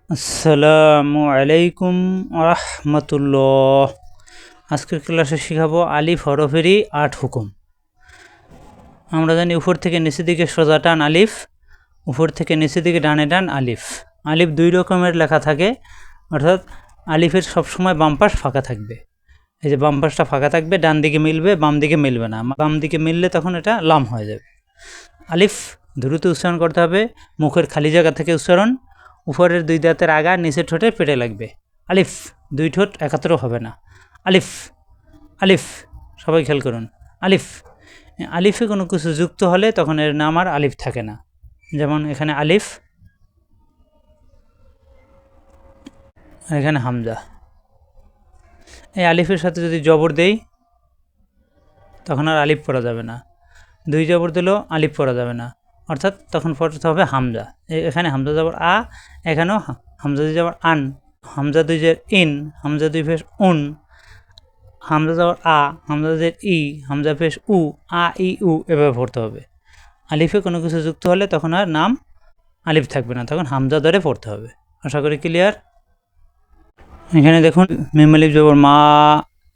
আসসালামু আলাইকুম রাহমাতুল্লাহ। আজকের ক্লাসে শেখাবো আলিফ হরফেরই 8 হুকুম। আমরা জানি উপর থেকে নিচের দিকে সোজা টান আলিফ, উপর থেকে নিচের দিকে ডানে টান আলিফ। আলিফ দুই রকমের লেখা থাকে, অর্থাৎ আলিফের সবসময় বাম পাশ ফাঁকা থাকবে। এই যে বাম পাশটা ফাঁকা থাকবে, ডান দিকে মিলবে, বাম দিকে মিলবে না। বাম দিকে মিললে তখন এটা লাম হয়ে যাবে। আলিফ দ্রুত উচ্চারণ করতে হবে, মুখের খালি জায়গা থেকে উচ্চারণ। উপরের দুই দাঁতের আগা নিচের ঠোঁটে পেটে লাগবে। আলিফ, দুই ঠোঁট একাত্র হবে না। আলিফ আলিফ, সবাই খেয়াল করুন। আলিফ, আলিফে কোনো কিছু যুক্ত হলে তখন এর নাম আর আলিফ থাকে না। যেমন এখানে আলিফ, আর এখানে হামজা। এই আলিফের সাথে যদি জবর দেই তখন আর আলিফ পড়া যাবে না। দুই জবর দিলেও আলিফ পড়া যাবে না, অর্থাৎ তখন পড়তে হবে হামজা। এখানে হামজা জবর আ, এখানেও হামজা দুই জবর আন, হামজা দুই জের ইন, হামজা দুই ফেস উন, হামজা জবর আ, হামজা দুই ই, হামজা ফেস উ, আ ই উ, এভাবে পড়তে হবে। আলিফে কোনো কিছু যুক্ত হলে তখন আর নাম আলিফ থাকবে না, তখন হামজা ধরে পড়তে হবে। আশা করি ক্লিয়ার। এখানে দেখুন মিম আলিফ জবর মা,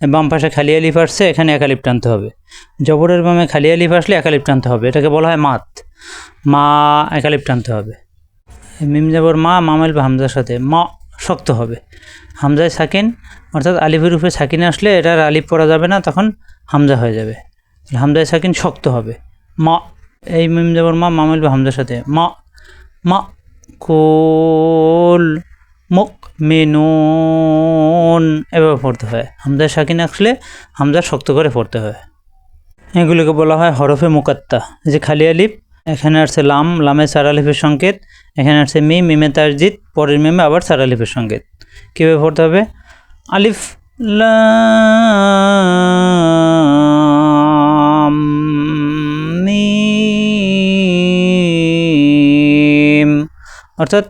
বাম পাশে খালি আলিফ আসছে, এখানে এক আলিফ টানতে হবে। জবরের বামে খালি আলিফ আসলে এক আলিফ টানতে হবে, এটাকে বলা হয় মাত। মা, এক আলিফ টানতে হবে। মিম জবর মা, মাম আলিফ হামজার সাথে মা শক্ত হবে। হামজায় সাকিন, অর্থাৎ আলিফের উপরে সাকিন আসলে এটার আলিফ পড়া যাবে না, তখন হামজা হয়ে যাবে। হামজায় সাকিন শক্ত হবে। মা, এই মিম জবর মা, মাম আলিফ হামজার সাথে মা, মা কুল মুক মেনুন, এভাবে পড়তে হয়। হামজা সাকিন আসলে হামজা শক্ত করে পড়তে হয়। এগুলোকে বলা হয় হরফে মুকাত্তা। যে খালি আলিফ, এখানে আসছে লাম, লামে চার আলিফের সংকেত, এখানে আসছে মিম, মিমে তারজিদ, পরের মিমে আবার চার আলিফের সংকেত। কীভাবে পড়তে হবে? আলিফ লাম মিম, অর্থাৎ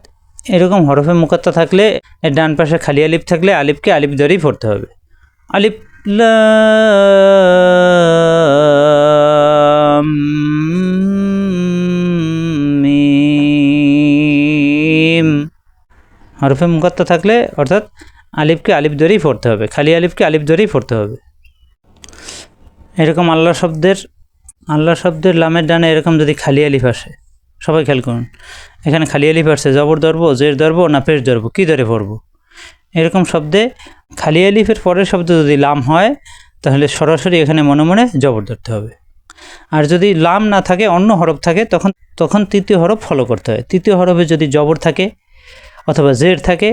এরকম হরফে মুকাত্তা থাকলে, এর ডান পাশে খালি আলিফ থাকলে আলিফকে আলিফ ধরেই পড়তে হবে। আলিফ লাম মিম, হরফে মুকাত্তা থাকলে অর্থাৎ আলিফকে আলিফ ধরেই পড়তে হবে, খালি আলিফকে আলিফ ধরেই পড়তে হবে। এরকম আল্লাহ শব্দের লামের ডানে এরকম যদি খালি আলিফ আসে, সবাই খেয়াল করুন। এখানে খালি আলিফ আসছে, জবর ধরবো, জের ধরবো না পেশ ধরবো, কী ধরে পড়বো? এরকম শব্দে খালি আলিফের পরের শব্দ যদি লাম হয় তাহলে সরাসরি এখানে মনে মনে জবর ধরতে হবে। আর যদি লাম না থাকে, অন্য হরফ থাকে, তখন তৃতীয় হরফ ফলো করতে হয়। তৃতীয় হরফে যদি জবর থাকে অথবা জের থাকে,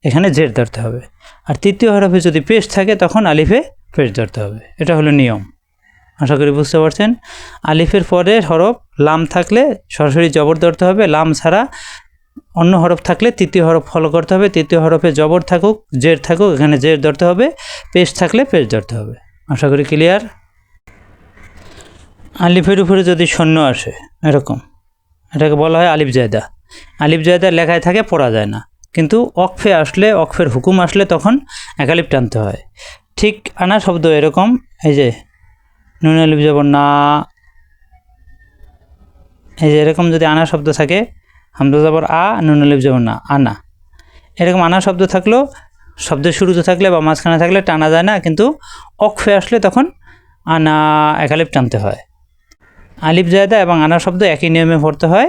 এখানে জের ধরতে হবে। আর তৃতীয় হরফে যদি পেশ থাকে তখন আলিফে পেশ ধরতে হবে। এটা হলো নিয়ম। আশা করি বুঝতে পারছেন। আলিফের পরের হরফ লাম থাকলে সরাসরি জবর ধরতে হবে, লাম ছাড়া অন্য হরফ থাকলে তৃতীয় হরফ ফলো করতে হবে। তৃতীয় হরফে জবর থাকুক, জের থাকুক, এখানে জের ধরতে হবে, পেশ থাকলে পেশ ধরতে হবে। আশা করি ক্লিয়ার। আলিফের উপরে যদি শূন্য আসে এরকম, এটাকে বলা হয় আলিফ জায়দা। আলিফ জায়দা লেখায় থাকে, পড়া যায় না, কিন্তু অক্ফে আসলে, অক্ফের হুকুম আসলে তখন এক আলিফ টানতে হয়। ঠিক আনা শব্দ এরকম, এই যে নুন আলিফ জবর না, এই যে এরকম যদি আনা শব্দ থাকে, হামজা জবর আ, নুন আলিফ জবর না, আনা, এরকম আনা শব্দ থাকলেও শব্দের শুরুতে থাকলে বা মাঝখানে থাকলে টানা যায় না, কিন্তু অক্ফে আসলে তখন আনা এক আলিফ টানতে হয়। আলিফ জায়দা এবং আনা শব্দ একই নিয়মে পড়তে হয়।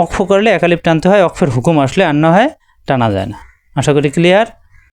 অক্ফ করলে এক আলিফ টানতে হয়, অক্ফের হুকুম আসলে আর না হয় টানা যায় না। আশা করি ক্লিয়ার।